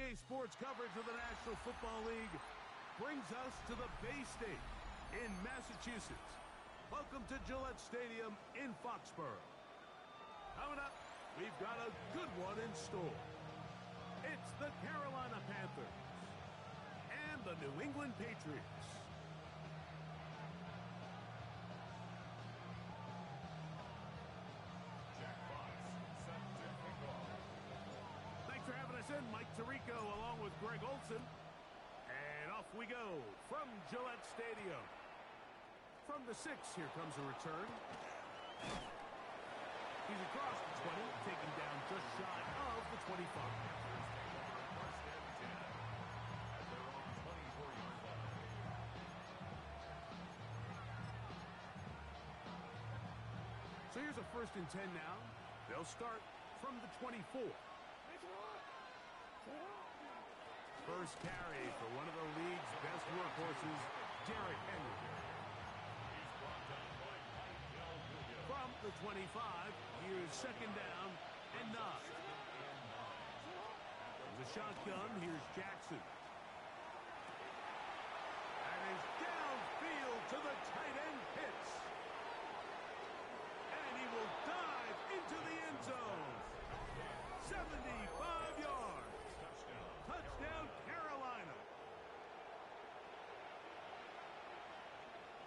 EA Sports coverage of the National Football League brings us to the Bay State in Massachusetts. Welcome to Gillette Stadium in Foxborough. Coming up, we've got a good one in store. It's the Carolina Panthers and the New England Patriots. Thanks for having us in, Mike Tirico, along with Greg Olson. And off we go from Gillette Stadium. From the 6, here comes a return. He's across the 20, taken down just shy of the 25. So here's a 1st and 10 now. They'll start from the 24. First carry for one of the league's best workhorses, Derrick Henry. From the 25, here's 2nd down and 9. There's a shotgun. Here's Jackson. And is downfield to the tight end Pitts. And he will dive into the end zone. 75 yards. Touchdown, Carolina.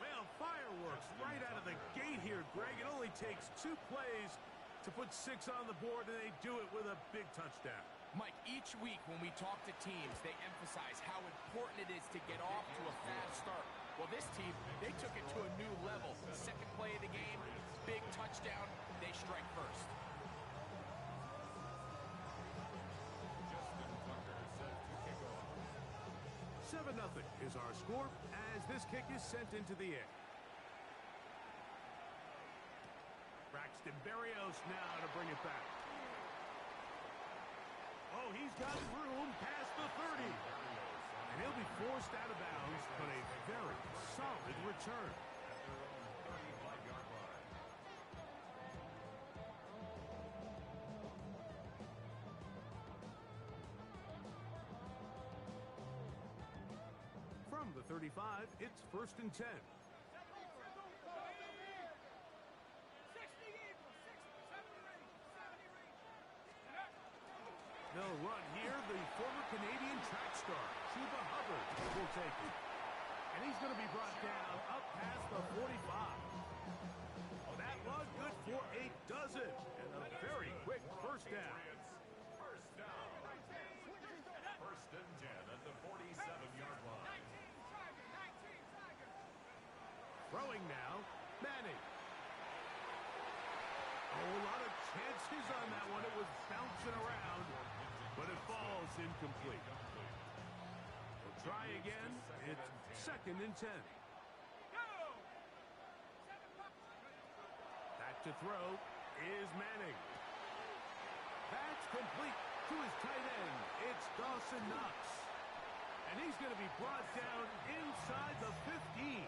Well, fireworks right out of the gate here, Greg. It only takes 2 plays to put 6 on the board, and they do it with a big touchdown. Mike, each week when we talk to teams, they emphasize how important it is to get off to a fast start. Well, this team, they took it to a new level. 2nd play of the game, big touchdown, they strike first. 7-0 is our score as this kick is sent into the air. Braxton Berrios now to bring it back. Oh, he's got room past the 30. And he'll be forced out of bounds, but a very solid return. From the 35, it's 1st and 10. They'll run here. The former Canadian track star, Chuba Hubbard, will take it. And he's going to be brought down up past the 45. Oh, that was good for a dozen. And a very quick 1st down. 1st down. 1st and 10 at the 47-yard line. Throwing now, Manning. Oh, a lot of chances on that one. It was bouncing around, but it falls incomplete. We'll try again. It's 2nd and 10. Back to throw is Manning. That's complete to his tight end. It's Dawson Knox. And he's going to be brought down inside the 15.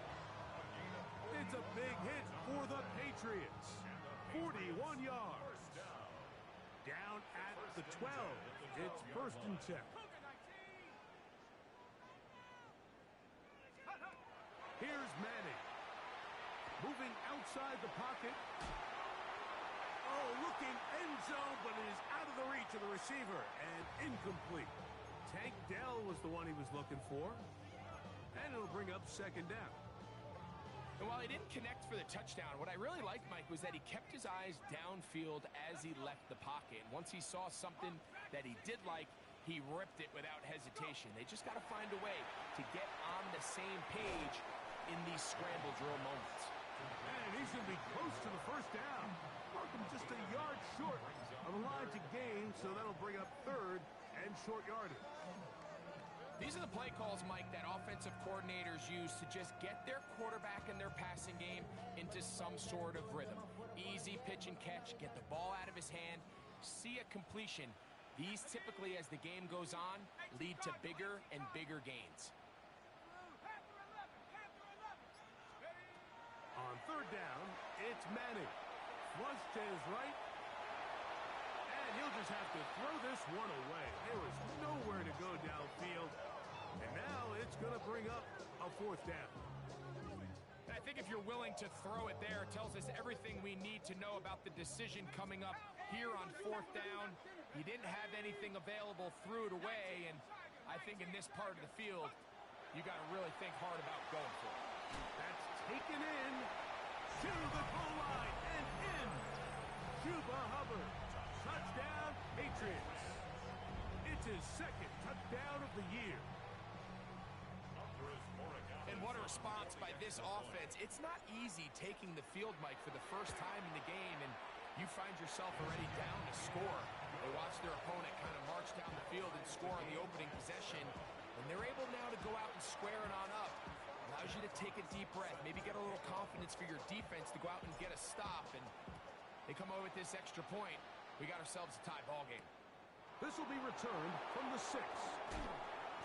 It's a big hit for the Patriots. 41 yards. Down at the 12. It's 1st and 10. Here's Manning. Moving outside the pocket. Oh, looking end zone, but it is out of the reach of the receiver and incomplete. Tank Dell was the one he was looking for. And it'll bring up 2nd down. And while he didn't connect for the touchdown, what I really liked, Mike, was that he kept his eyes downfield as he left the pocket. And once he saw something that he did like, he ripped it without hesitation. They just got to find a way to get on the same page in these scramble drill moments. And he's going to be close to the 1st down. Markham just a yard short of the line to gain, so that'll bring up 3rd and short yardage. These are the play calls, Mike, that offensive coordinators use to just get their quarterback and their passing game into some sort of rhythm. Easy pitch and catch, get the ball out of his hand, see a completion. These typically, as the game goes on, lead to bigger and bigger gains. On 3rd down, it's Manning. Flush to his right. And he'll just have to throw this one away. There is nowhere to go downfield. And now it's going to bring up a 4th down. I think if you're willing to throw it there, it tells us everything we need to know about the decision coming up here on 4th down. He didn't have anything available, threw it away, and I think in this part of the field, you got to really think hard about going for it. That's taken in to the goal line and in. Chuba Hubbard, touchdown, Patriots. It's his 2nd touchdown of the year. And what a response by this offense. It's not easy taking the field, Mike, for the first time in the game, and you find yourself already down to score. They watch their opponent kind of march down the field and score on the opening possession, and they're able now to go out and square it on up. Allows you to take a deep breath, maybe get a little confidence for your defense to go out and get a stop, and they come over with this extra point. We got ourselves a tie ball game. This will be returned from the 6.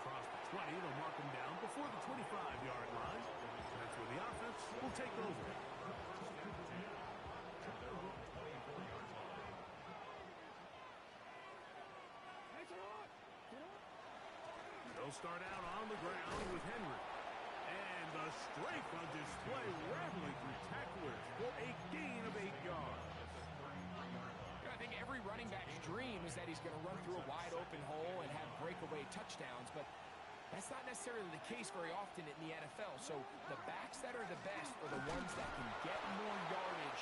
Across the 20, they'll mark him down before the 25-yard line. That's where the offense will take over. They'll start out on the ground with Henry. And the strength on display, rattling through tacklers for a gain of 8 yards. I think every running back's dream is that he's going to run through a wide open hole and have breakaway touchdowns, but that's not necessarily the case very often in the NFL. So the backs that are the best are the ones that can get more yardage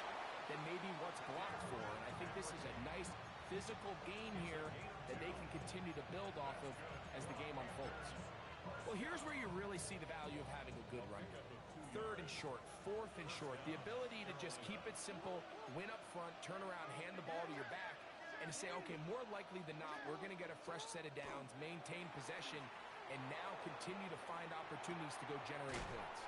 than maybe what's blocked for. And I think this is a nice physical gain here that they can continue to build off of as the game unfolds. Well, here's where you really see the value of having a good run game. 3rd and short, 4th and short, the ability to just keep it simple, win up front, turn around, hand the ball to your back, and to say, okay, more likely than not, we're going to get a fresh set of downs, maintain possession, and now continue to find opportunities to go generate points.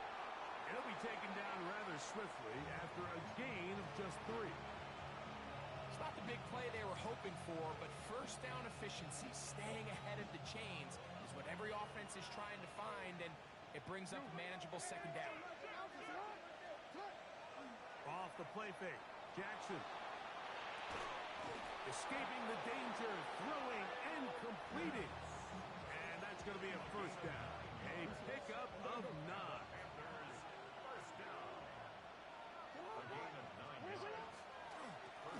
He'll be taken down rather swiftly after a gain of just 3. It's not the big play they were hoping for, but first down efficiency, staying ahead of the chains, is what every offense is trying to find, and it brings up a manageable 2nd down. Off the play fake, Jackson. Escaping the danger, throwing and completing. And that's going to be a 1st down. A pickup of 9.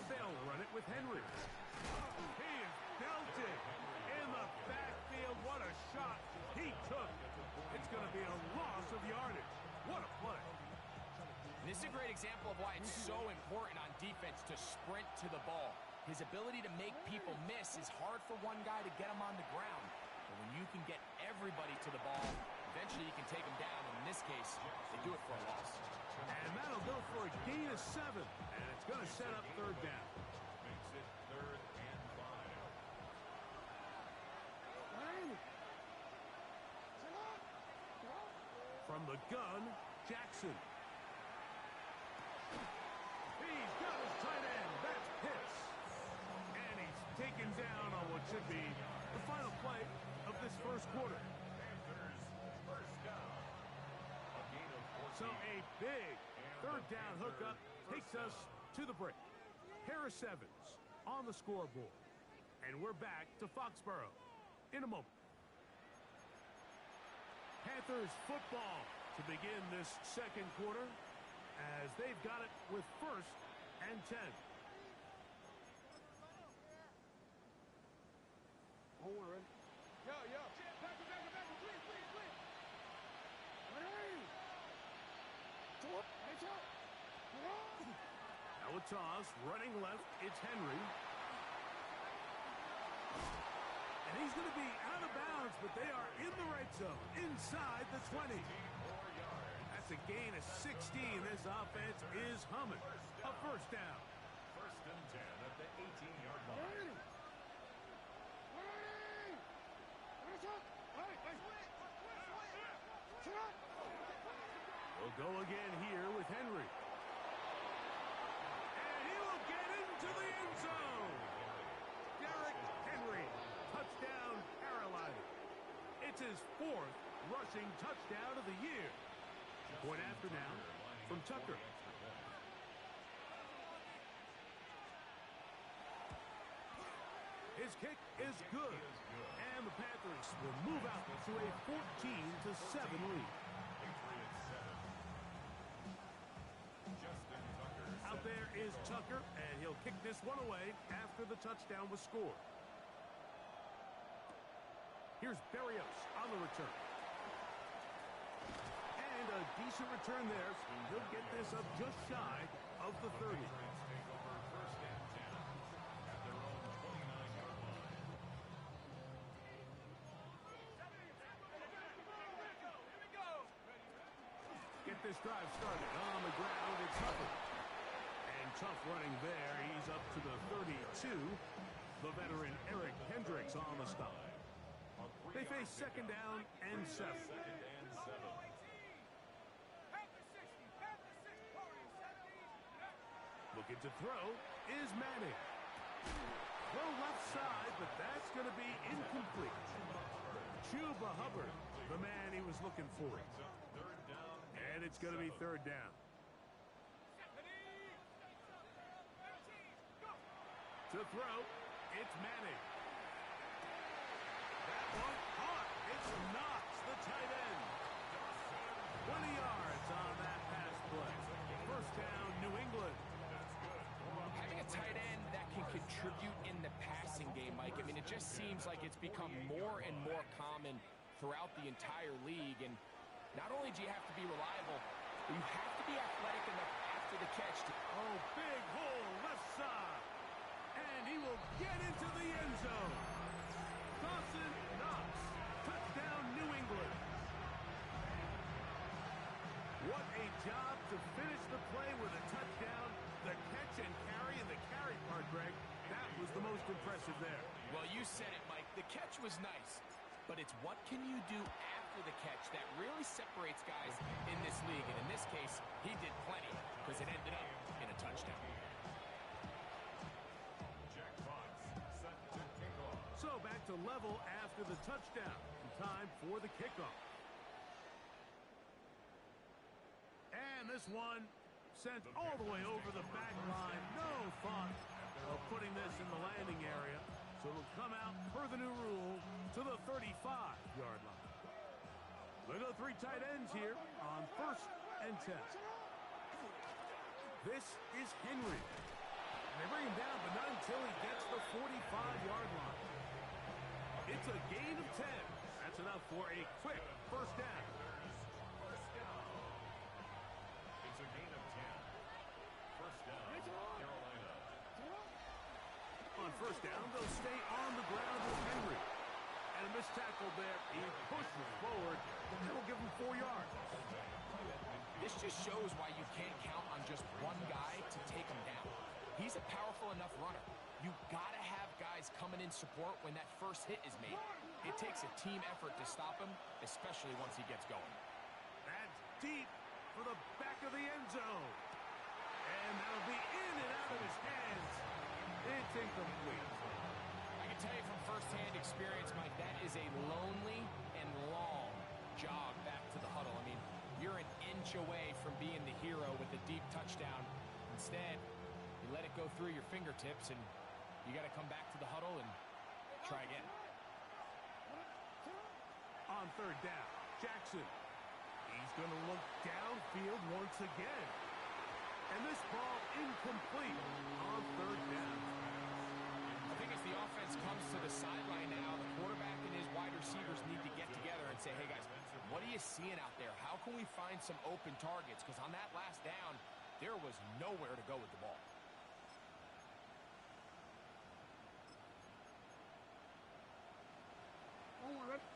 They'll run it with Henry. He is belted in the backfield. What a shot he took. It's going to be a loss of yardage. What a play. This is a great example of why it's so important on defense to sprint to the ball. His ability to make people miss is hard for one guy to get him on the ground. But when you can get everybody to the ball, eventually you can take them down. And in this case, they do it for a loss. And that'll go for a gain of 7. And it's going to set up 3rd down. Makes it 3rd and 5. From the gun, Jackson. He's got his tight end. That's Pitts. And he's taken down on what should be the final play of this 1st quarter. Panthers 1st down. A gain of 14. So a big 3rd down hookup takes us to the break. Harris Evans on the scoreboard. And we're back to Foxborough in a moment. Panthers football to begin this 2nd quarter as they've got it with 1st and 10. Hold on, ready? Yo. Back, please. Ready? Now a toss, running left, it's Henry. And he's going to be out of bounds, but they are in the red zone, inside the 20. That's a gain of 16. This offense is humming. A 1st down. 1st and 10 at the 18-yard line. We'll go again here with Henry. And he will get into the end zone. Derrick Henry, touchdown Carolina. It's his 4th rushing touchdown of the year. Point after now from Tucker. His kick is good. And the Panthers will move out to a 14-7 lead. Out there is Tucker, and he'll kick this one away after the touchdown was scored. Here's Berrios on the return. And a decent return there. He'll get this up just shy of the 30. Get this drive started on the ground. It's Tucker. And tough running there. He's up to the 32. The veteran Eric Hendricks on the stop. They face second down and 7. Looking to throw is Manning. Throw left side, but that's going to be incomplete. Chuba Hubbard, the man he was looking for. And it's going to be third down. To throw, it's Manning. That one caught. It's Knox, the tight end. 20 yards on that pass play. First down, New England. Having a tight end that can contribute in the passing game, Mike, I mean, it just seems like it's become more and more common throughout the entire league. And not only do you have to be reliable, but you have to be athletic enough after the catch to... Oh, big hole left side. And he will get into the end zone. Dawson Knox. Touchdown, New England. What a job to finish the play with a touchdown. The catch and carry, and the carry part, Greg, that was the most impressive there. Well, you said it, Mike. The catch was nice, but it's what can you do after the catch that really separates guys in this league. And in this case, he did plenty because it ended up in a touchdown. So back to level after the touchdown. Time for the kickoff. And this one sent all the way over the back line. No thought of putting this in the landing area. So it'll come out per the new rule to the 35-yard line. They go three tight ends here on 1st and 10. This is Henry. And they bring him down, but not until he gets the 45-yard line. It's a gain of 10. That's enough for a quick first down. It's a gain of 10. First down, Carolina. On first down, they'll stay on the ground with Henry. And a missed tackle there. He pushes forward. That will give him 4 yards. This just shows why you can't count on just one guy to take him down. He's a powerful enough runner. You gotta have guys coming in support when that first hit is made. It takes a team effort to stop him, especially once he gets going. That's deep for the back of the end zone. And that'll be in and out of his hands. It's incomplete. I can tell you from firsthand experience, Mike, that is a lonely and long jog back to the huddle. I mean, you're an inch away from being the hero with a deep touchdown. Instead, you let it go through your fingertips, and you got to come back to the huddle and try again. On third down, Jackson. He's going to look downfield once again. And this ball incomplete on third down. I think as the offense comes to the sideline now, the quarterback and his wide receivers need to get together and say, hey, guys, what are you seeing out there? How can we find some open targets? Because on that last down, there was nowhere to go with the ball.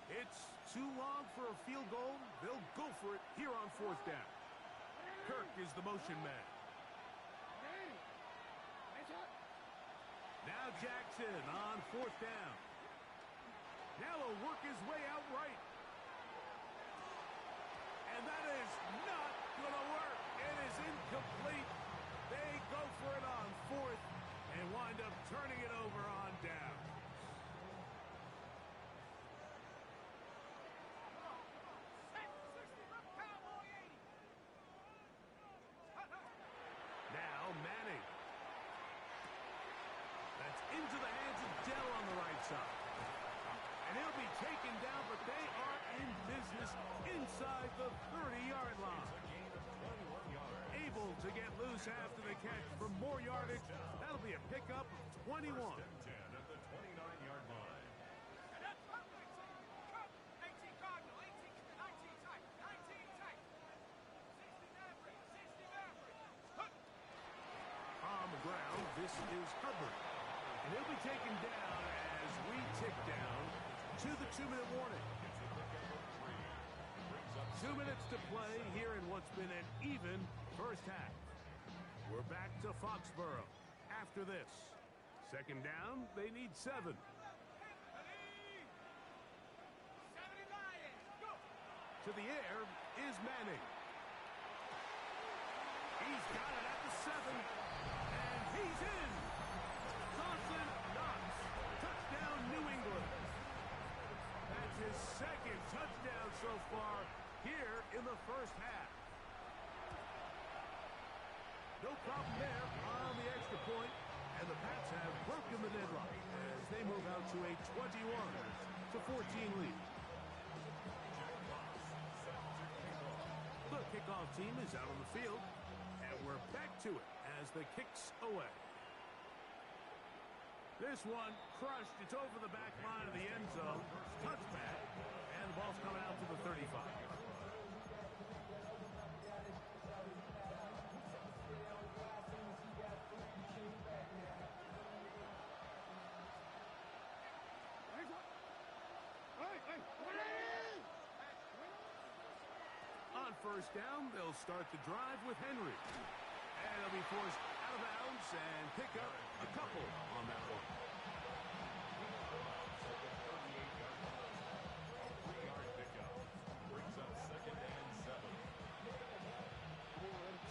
It's too long for a field goal. They'll go for it here on fourth down. Kirk is the motion man. Now Jackson on fourth down. Now he'll work his way out right. And that is not going to work. It is incomplete. They go for it on fourth and wind up turning it over on down. Now Manning. That's into the hands of Dell on the right. inside the 30-yard line. Able to get loose after the catch for more yardage. That'll be a pickup of 21. 10 at the 29-yard line. On the ground, this is Hubbard. And he'll be taken down as we tick down to the 2-minute warning. 2 minutes to play here in what's been an even first half. We're back to Foxborough after this. Second down, they need 7. To the air is Manning. He's got it at the 7. And he's in. Dawson Knox. Touchdown, New England. That's his second touchdown so far here in the first half. No problem there on the extra point, and the Pats have broken the deadlock as they move out to a 21-14 lead. The kickoff team is out on the field, and we're back to it as the kick's away. This one crushed. It's over the back line of the end zone. Touchback, and the ball's coming out to the 35. On first down, they'll start the drive with Henry. And they'll be forced out of bounds and pick up a couple on that one.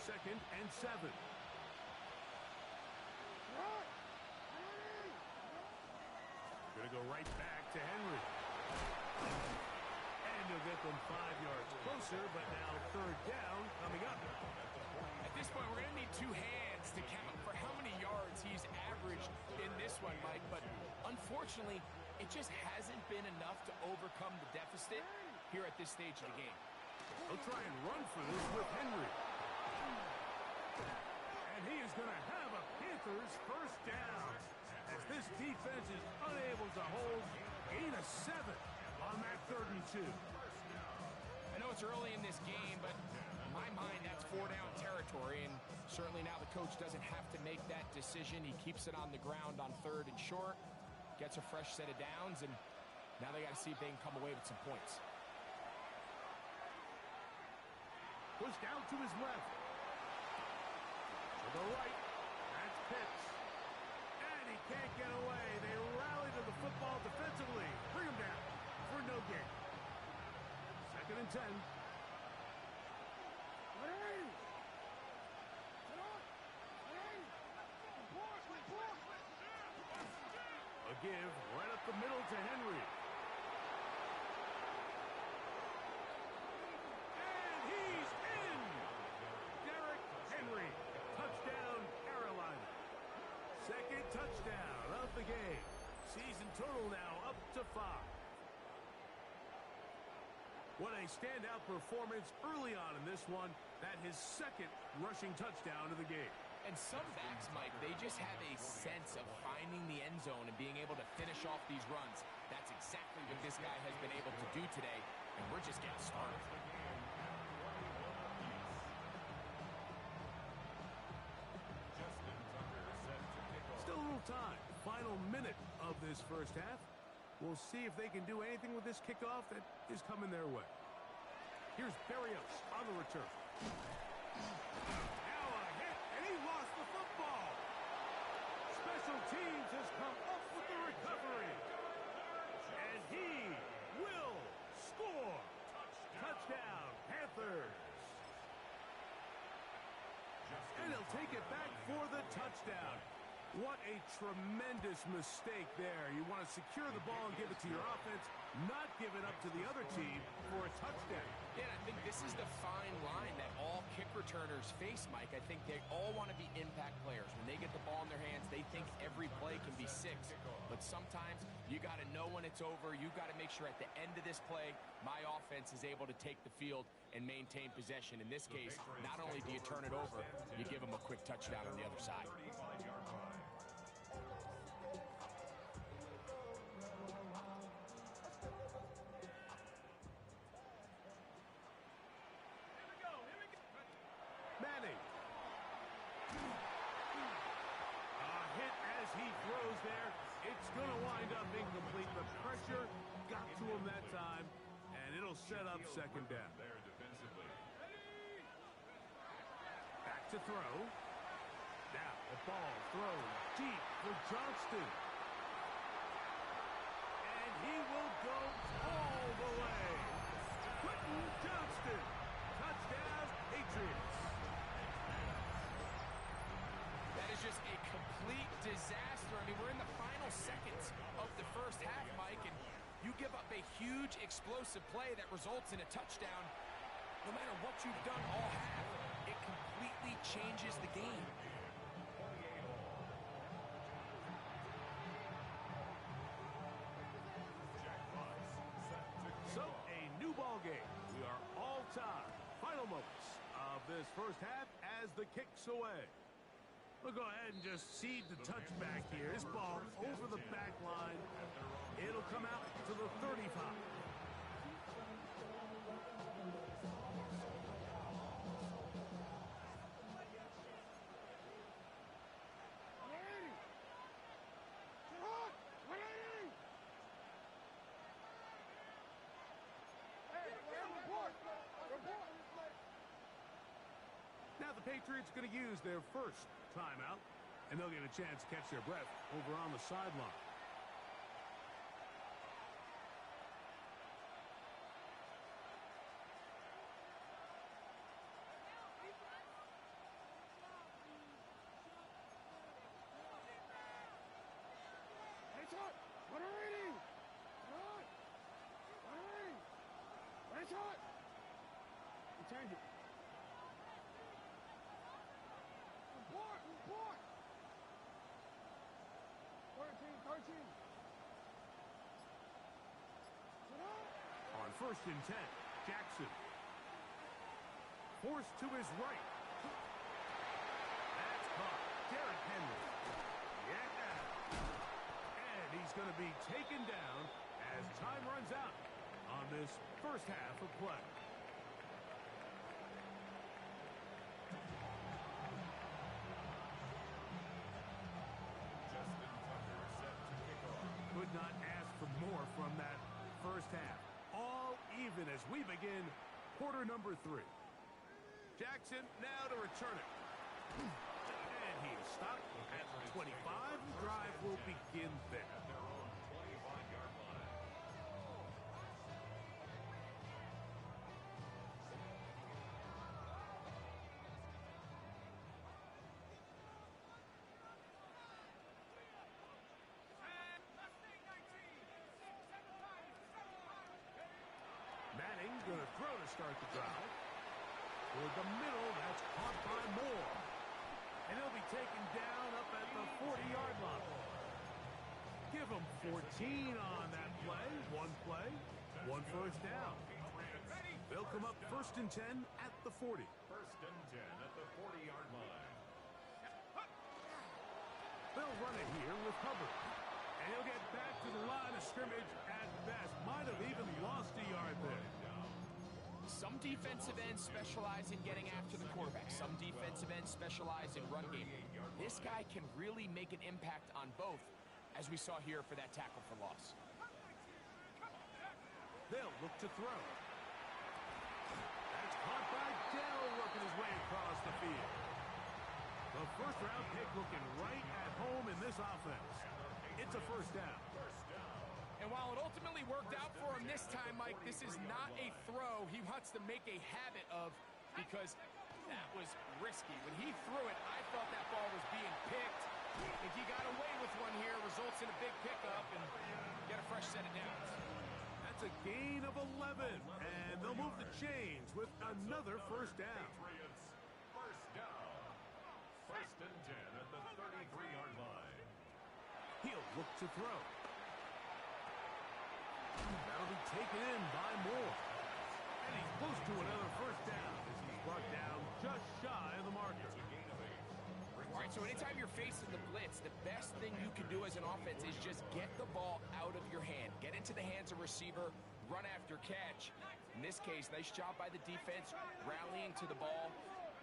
Second and 7. Gonna go right back to Henry. And he'll get them 5 yards closer, but now third down coming up. At this point, we're going to need 2 hands to count for how many yards he's averaged in this one, Mike. But unfortunately, it just hasn't been enough to overcome the deficit here at this stage of the game. They'll try and run for this with Henry. And he is going to have a Panthers first down as this defense is unable to hold. Gain of 7 on that 3rd and 2. I know it's early in this game, but in my mind, that's 4-down territory, and certainly now the coach doesn't have to make that decision. He keeps it on the ground on 3rd and short, gets a fresh set of downs, and now they got to see if they can come away with some points. Pushed out to his left. To the right. That's Pitts. And he can't get away. They rally to the football defensively. Bring him down for no gain. 2nd and 10. A give right up the middle to Henry. And he's in! Derrick Henry. Touchdown, Carolina. 2nd touchdown of the game. Season total now up to 5. What a standout performance early on in this one. That his 2nd rushing touchdown of the game. And some backs, Mike, they just have a sense of finding the end zone and being able to finish off these runs. That's exactly what this guy has been able to do today, and we're just getting started. Still a little time. Final minute of this first half. We'll see if they can do anything with this kickoff that is coming their way. Here's Berrios on the return. Now a hit, and he lost the football. Special teams has come up with the recovery. And he will score. Touchdown, Panthers. And he'll take it back for the touchdown. What a tremendous mistake there. You want to secure the ball and give it to your offense, not give it up to the other team for a touchdown. Yeah, I think this is the fine line that all kickers returners face, Mike, I think they all want to be impact players. When they get the ball in their hands, they think every play can be 6. But sometimes you got to know when it's over. You got to make sure at the end of this play, my offense is able to take the field and maintain possession. In this case, not only do you turn it over, you give them a quick touchdown on the other side. Manning. A hit as he throws there. It's going to wind up incomplete. The pressure got to him that time, and it'll set up second down. Back to throw. Now the ball thrown deep for Johnston. And he will go all the way. Quentin Johnston. Touchdown, Patriots. That is just a complete disaster. I mean, we're in the final seconds of the first half, Mike, and you give up a huge explosive play that results in a touchdown. No matter what you've done all half, it completely changes the game. So, a new ball game. We are all tied. Final moments of this first half as the kick's away. We'll go ahead and just seed the touchback here. This ball over the back line. It'll come out to the 35. Now the Patriots going to use their first timeout, and they'll get a chance to catch their breath over on the sideline. Change it. Report, report. 13. On first and 10, Jackson. Forced to his right. That's caught. Derrick Henry. Yeah. And he's going to be taken down as time runs out on this first half of play. Could not ask for more from that first half. All even as we begin quarter number 3. Jackson now to return it. And he is stopped at 25. The drive will begin there. At their own 25-yard line. Manning going to throw to start the drive. Toward the middle, that's caught by Moore. And he'll be taken down up at the 40-yard line. Give him 14 on that play. One play, one first down. They'll come up first and 10 at the 40. First and 10 at the 40-yard line. They'll run it here with Hubbard. And he'll get back to the line of scrimmage at best. Might have even lost a yard there. Some defensive ends specialize in getting after the quarterback. Some defensive ends specialize in run game. This guy can really make an impact on both, as we saw here for that tackle for loss. They'll look to throw. That's caught by Dell, working his way across the field. The first-round pick looking right at home in this offense. It's a first down. And while it ultimately worked out for him this time, Mike, this is not a throw he wants to make a habit of, because that was risky. When he threw it, I thought that ball was being picked. If he got away with one here, results in a big pickup and get a fresh set of downs. That's a gain of 11, and they'll move the chains with another first down. Patriots First and 10 at the 33-yard line. He'll look to throw. That'll be taken in by Moore. And he's close to another first down as he's brought down just shy of the marker. All right, so anytime you're facing the blitz, the best thing you can do as an offense is just get the ball out of your hand. Get into the hands of receiver, run after catch. In this case, nice job by the defense, rallying to the ball.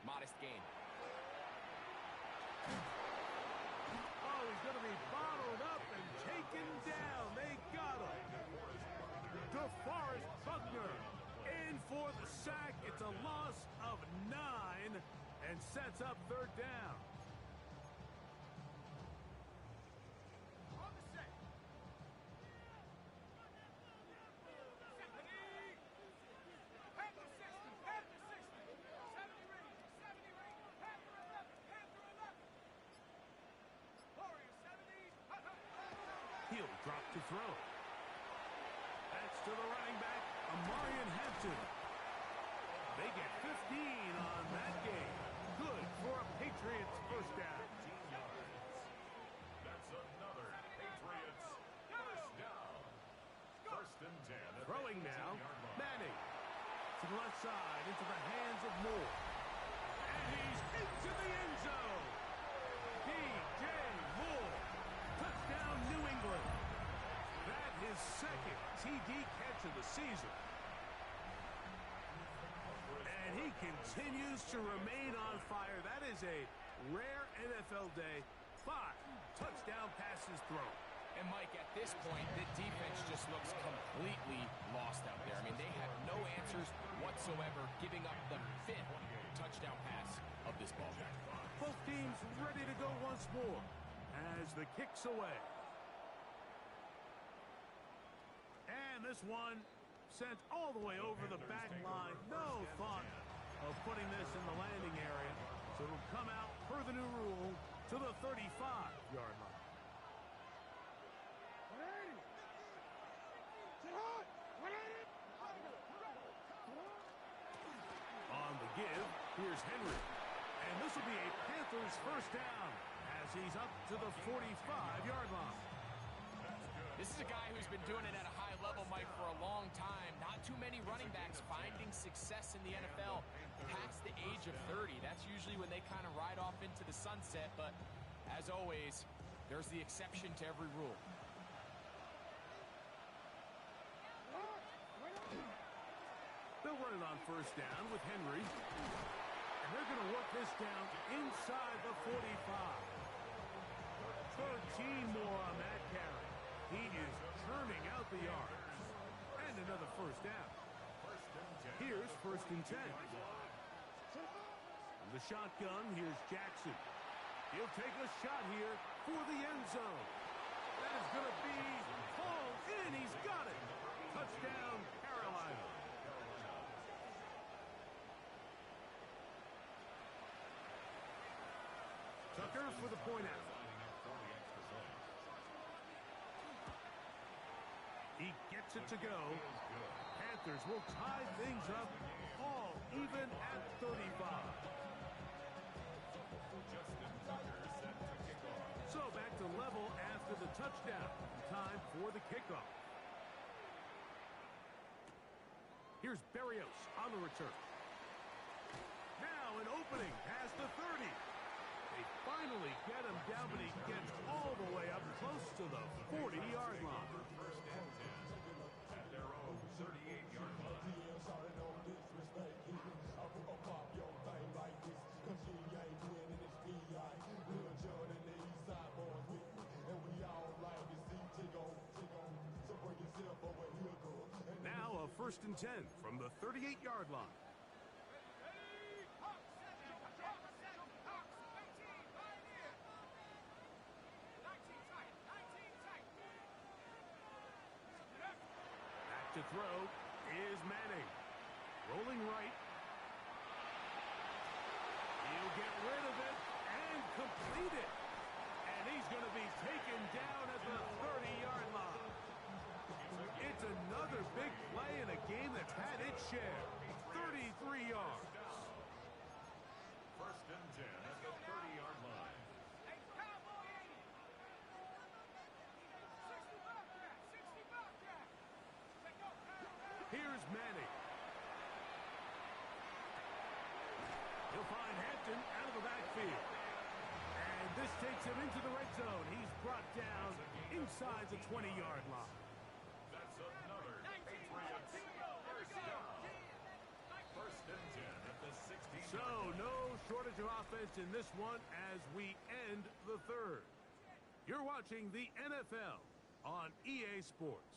Modest gain. Oh, he's going to be bottled up and taken down. They got him. DeForest Buckner in for the sack. It's a loss of 9 and sets up third down. He'll drop to throw. That's to the running back, Amarian Hampton. They get 15 on that game. Good for a Patriots first down. That's another Patriots first down. First and 10 at Throwing the now, 18-yard line. Manning. To the left side, into the hands of Moore. And he's into the end zone. DJ Moore. Touchdown, New England. That his second TD catch of the season. And he continues to remain on fire. That is a rare NFL day. 5 touchdown passes thrown. And Mike, at this point, the defense just looks completely lost out there. I mean, they have no answers whatsoever, giving up the 5th touchdown pass of this ball game. Both teams ready to go once more as the kick's away. And this one sent all the way over the back line. No thought of putting this in the landing area. So it'll come out per the new rule to the 35-yard line. On the give, here's Henry. And this will be a Panthers first down as he's up to the 45-yard line. This is a guy who's been doing it at a high level, Mike, for a long time. Not too many running backs finding success in the NFL past the age of 30. That's usually when they kind of ride off into the sunset, but as always, there's the exception to every rule. They'll run it on first down with Henry. And they're going to work this down inside the 45. 13 more on that carry. He is churning out the yards. And another first down. Here's first and 10. From the shotgun, here's Jackson. He'll take a shot here for the end zone. That is going to be hauled in. He's got it. Touchdown, Carolina. Tucker for the point out. He gets it to go. Panthers will tie things up all even at 35. So back to level after the touchdown. Time for the kickoff. Here's Berrios on the return. Now an opening past the 30. They finally get him down, but he gets all the way up close to the 40-yard line. First and 10 at their own 38-yard line. Now a first and 10 from the 38-yard line. To throw is Manning. Rolling right. He'll get rid of it and complete it. And he's going to be taken down at the 30-yard line. It's another big play in a game that's had its share. 33 yards. First and 10 at the 30-yard line. Hampton out of the backfield. And this takes him into the red zone. He's brought down inside the 20-yard line. That's another Patriots first down. First and 10 at the 16. So, no shortage of offense in this one as we end the third. You're watching the NFL on EA Sports.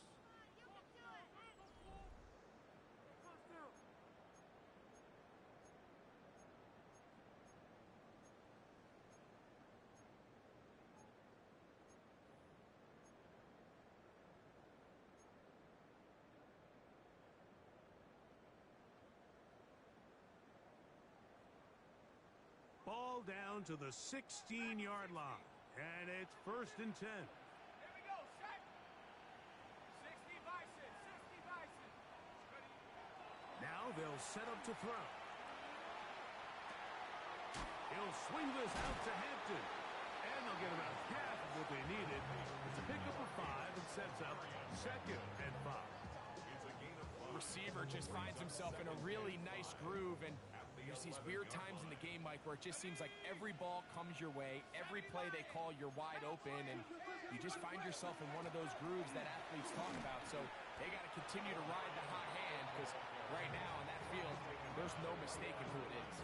Ball down to the 16-yard line. And it's first and 10. Here we go, set. 60 Bison, 60 Bison. Now they'll set up to throw. He'll swing this out to Hampton. And they'll get about half of what they needed. It's a pickup of 5 and sets up second and 5. Receiver just finds himself in a really nice groove, and there's these weird times in the game, Mike, where it just seems like every ball comes your way, every play they call, you're wide open, and you just find yourself in one of those grooves that athletes talk about. So they got to continue to ride the hot hand, because right now in that field, there's no mistaking who it is.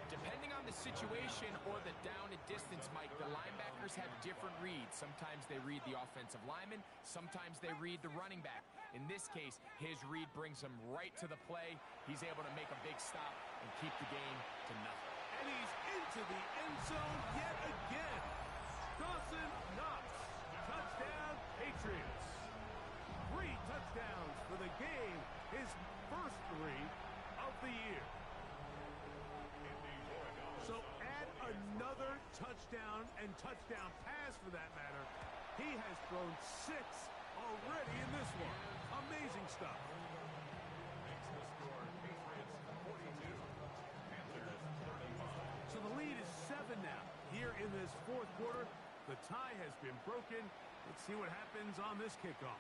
Depending on the situation or the down and distance, Mike, the linebackers have different reads. Sometimes they read the offensive lineman, sometimes they read the running back. In this case, his read brings him right to the play. He's able to make a big stop and keep the game to nothing. And he's into the end zone yet again. Dawson Knox. Touchdown, Patriots. 3 touchdowns for the game. His first 3 of the year. So add another touchdown and touchdown pass for that matter. He has thrown 6 already in this one. Amazing stuff. Makes the score Patriots 42, Panthers 35. So the lead is 7 now. Here in this fourth quarter, the tie has been broken. Let's see what happens on this kickoff.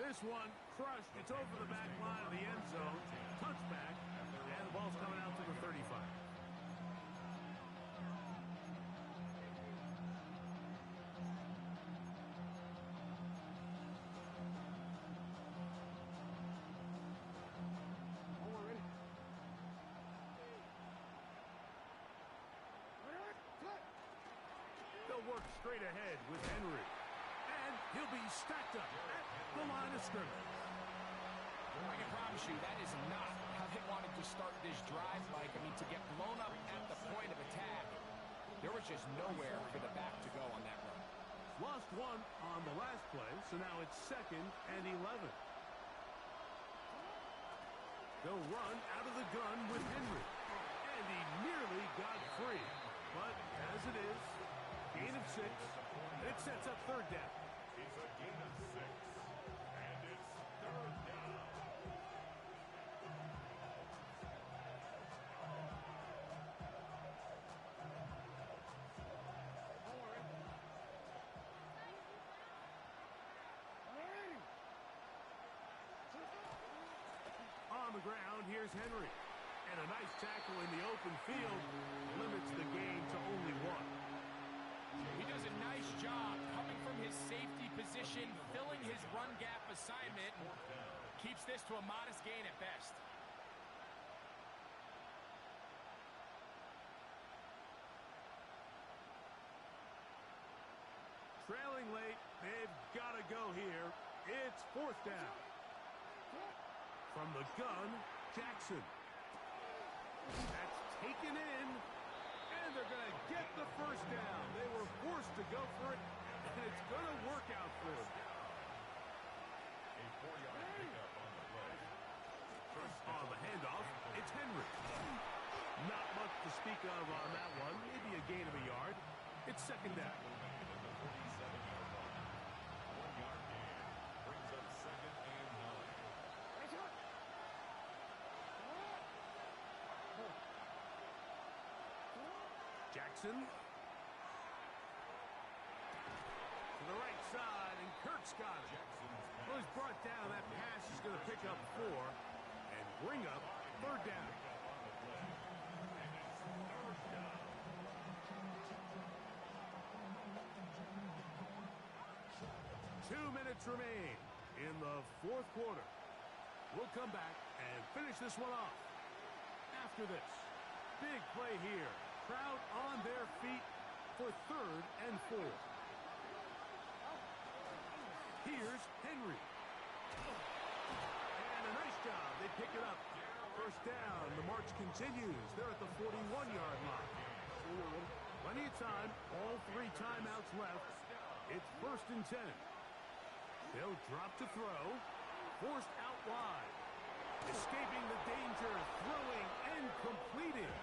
This one crushed. It's over the back line of the end zone. Touchback. And the ball's coming out to the 35. Work straight ahead with Henry. And he'll be stacked up at the line of scrimmage. I can promise you that is not how they wanted to start this drive, Mike. I mean, to get blown up at the point of attack, there was just nowhere for the back to go on that run. Lost 1 on the last play, so now it's 2nd and 11. They'll run out of the gun with Henry. And he nearly got free. But as it is, gain of 6, and it sets up third down. It's a gain of 6, and it's third down. On the ground, here's Henry. And a nice tackle in the open field limits the gain to only 1. He does a nice job coming from his safety position, filling his run gap assignment, and keeps this to a modest gain at best. Trailing late, they've got to go here. It's 4th down. From the gun, Jackson. That's taken in. And they're going to get the first down. They were forced to go for it, and it's going to work out for them. A 4-yard pickup on the play. On the handoff, it's Henry. Not much to speak of on that one. Maybe a gain of a yard. It's 2nd down. The 47-yard line. 1-yard gain brings up 2nd and 9. Jackson. To the right side, and Kirk's got it. Well, he's brought down. That pass is going to pick up 4 and bring up third down. 2 minutes remain in the fourth quarter. We'll come back and finish this one off. After this, big play here. Crowd on their feet for 3rd and 4. Here's Henry. And a nice job. They pick it up. First down. The march continues. They're at the 41-yard line. Plenty of time. All 3 timeouts left. It's 1st and 10. They'll drop to throw. Forced out wide. Escaping the danger. Throwing and completing.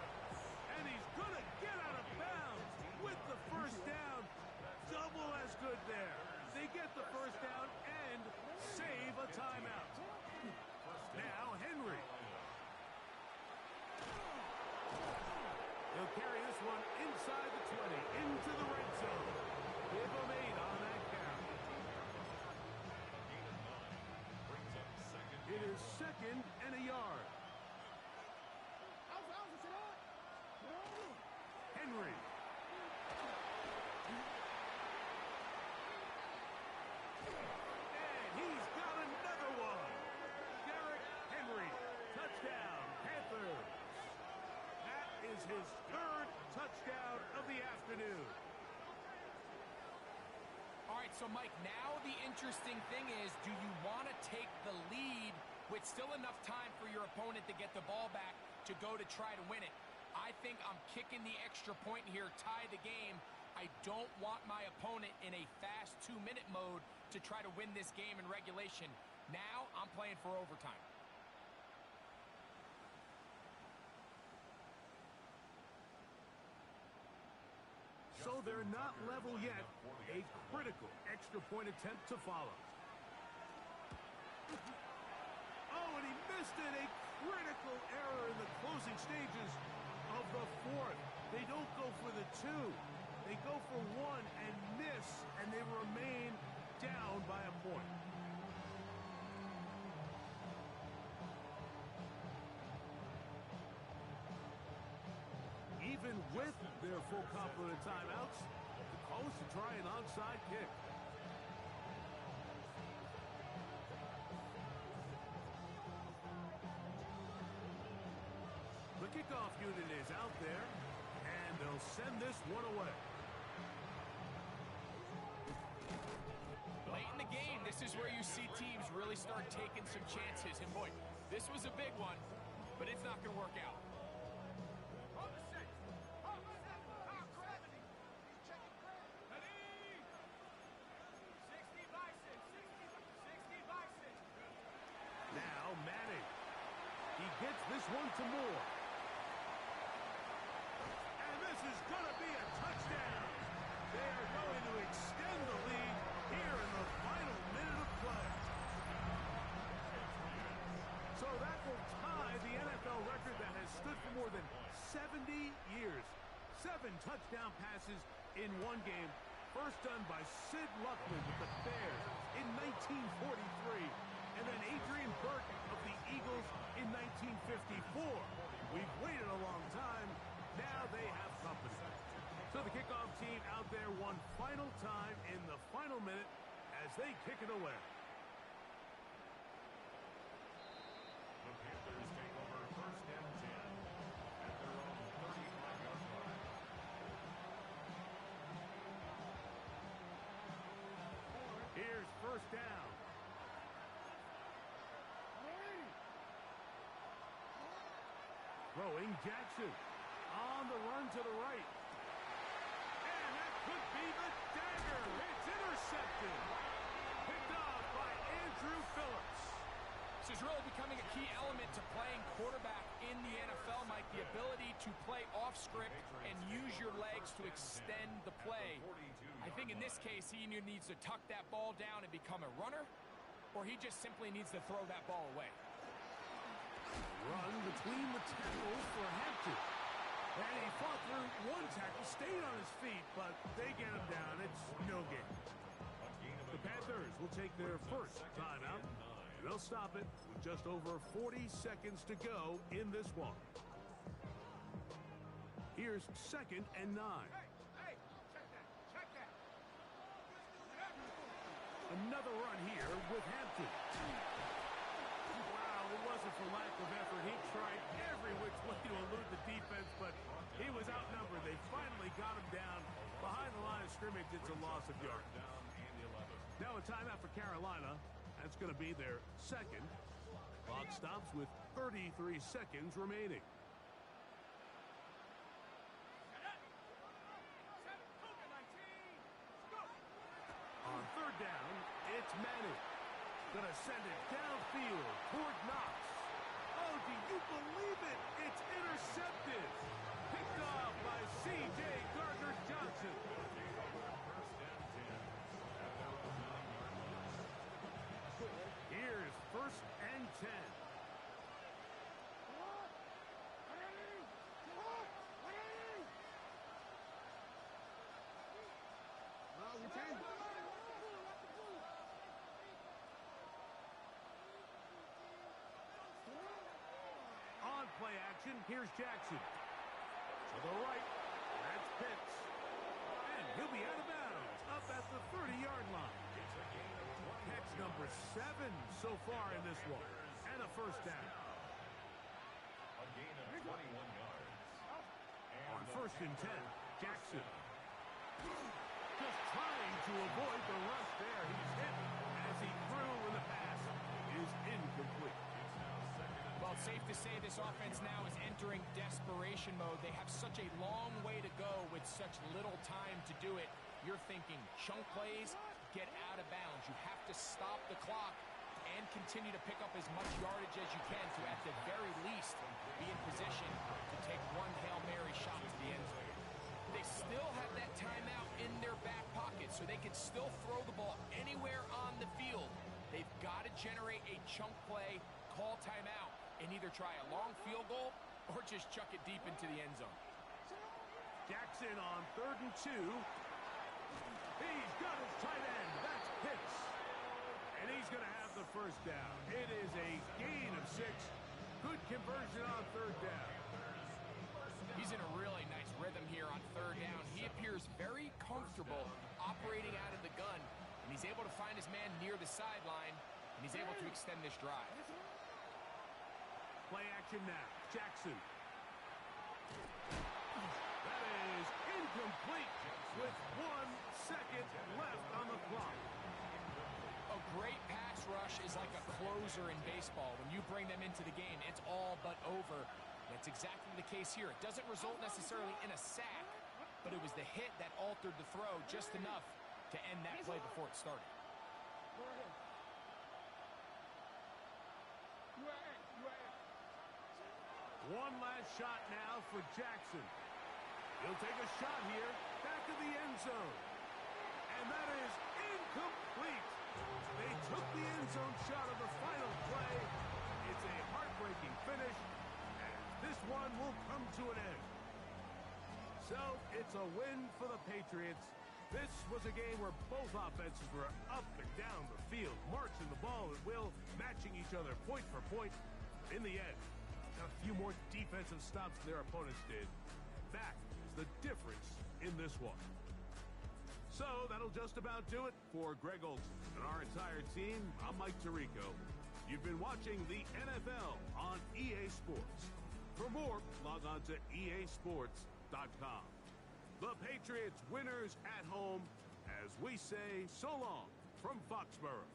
And he's going to get out of bounds with the first down. Double as good there. They get the first down and save a timeout. Now Henry. He'll carry this one inside the 20, into the red zone. Give him 8 on that carry. It is 2nd and a yard. Henry. And he's got another one. Derrick Henry. Touchdown, Panthers. That is his 3rd touchdown of the afternoon. All right, so Mike, now the interesting thing is, do you want to take the lead with still enough time for your opponent to get the ball back to go to try to win it? I think I'm kicking the extra point here, tie the game. I don't want my opponent in a fast 2-minute mode to try to win this game in regulation. Now I'm playing for overtime. So they're not level yet. A critical extra point attempt to follow. Oh, and he missed it. A critical error in the closing stages of the 4th. They don't go for the 2. They go for 1 and miss, and they remain down by a point. Even with their full complement of timeouts, the call is to try an onside kick. The kickoff unit is out there, and they'll send this one away. Late in the game, this is where you see teams really start taking some chances. And boy, this was a big one, but it's not going to work out. Now Madden. He gets this one to Moore. And this is going to be a touchdown. They are going to extend the lead here in the final minute of play. So that will tie the NFL record that has stood for more than 70 years. 7 touchdown passes in one game. First done by Sid Luckman with the Bears in 1943. And then Adrian Burke of the Eagles in 1954. We've waited a long time. Now they have company. So the kickoff team out there one final time in the final minute as they kick it away. The Panthers take over 1st and 10 at their own 35-yard line. Here's 1st down. Throwing Jackson on the run to the right. And that could be the dagger. It's intercepted. Picked off by Andrew Phillips. This is really becoming a key element to playing quarterback in the NFL, Mike. The ability to play off script and use your legs to extend the play. I think in this case, he either needs to tuck that ball down and become a runner, or he just simply needs to throw that ball away. Run between the tackles for Hampton. And he fought through one tackle, stayed on his feet, but they get him down. It's no gain. The Panthers will take their first timeout. They'll stop it with just over 40 seconds to go in this one. Here's 2nd and 9. Hey, check that, check that. Another run here with Hampton. Wow, it wasn't for lack of effort. He tried every which way to elude the defense, but he was outnumbered. They finally got him down behind the line of scrimmage. It's a loss of yards. Now a timeout for Carolina. That's going to be their second. Clock stops with 33 seconds remaining. On third down, it's Madden. Gonna send it downfield toward Knox. Oh, do you believe it? It's intercepted. Picked off by C.J. Gardner-Johnson. Here's 1st and 10. On play action, here's Jackson. To the right, that's Pitts. And he'll be out of bounds, up at the 30-yard line. Catch number 7 so far in this one. And a first down. A gain of 21 yards. On 1st and 10, Jackson. Just trying to avoid the rush there. He's hit as he threw, and the pass is incomplete. Well, it's safe to say this offense now is entering desperation mode. They have such a long way to go with such little time to do it. You're thinking chunk plays, get out of bounds. You have to stop the clock and continue to pick up as much yardage as you can to, at the very least, be in position to take one Hail Mary shot to the end zone. They still have that timeout in their back pocket, so they can still throw the ball anywhere on the field. They've got to generate a chunk play, call timeout, and either try a long field goal or just chuck it deep into the end zone. Jackson on 3rd and 2. He's got his tight end. That's Pitts. And he's going to have the first down. It is a gain of 6. Good conversion on 3rd down. He's in a really nice rhythm here on 3rd down. He appears very comfortable operating out of the gun, and he's able to find his man near the sideline, and he's able to extend this drive. Play action now. Jackson. That is incomplete with 1 second left on the clock. A great pass rush is like a closer in baseball. When you bring them into the game, it's all but over. That's exactly the case here. It doesn't result necessarily in a sack, but it was the hit that altered the throw just enough to end that play before it started. One last shot now for Jackson. He'll take a shot here, back of the end zone. And that is incomplete. They took the end zone shot of the final play. It's a heartbreaking finish, and this one will come to an end. So, it's a win for the Patriots. This was a game where both offenses were up and down the field, marching the ball at will, matching each other point for point. In the end, a few more defensive stops than their opponents did. That is the difference in this one. So that'll just about do it for Greg Olsen and our entire team. I'm Mike Tirico. You've been watching the NFL on EA Sports. For more, log on to easports.com. The Patriots winners at home as we say so long from Foxborough.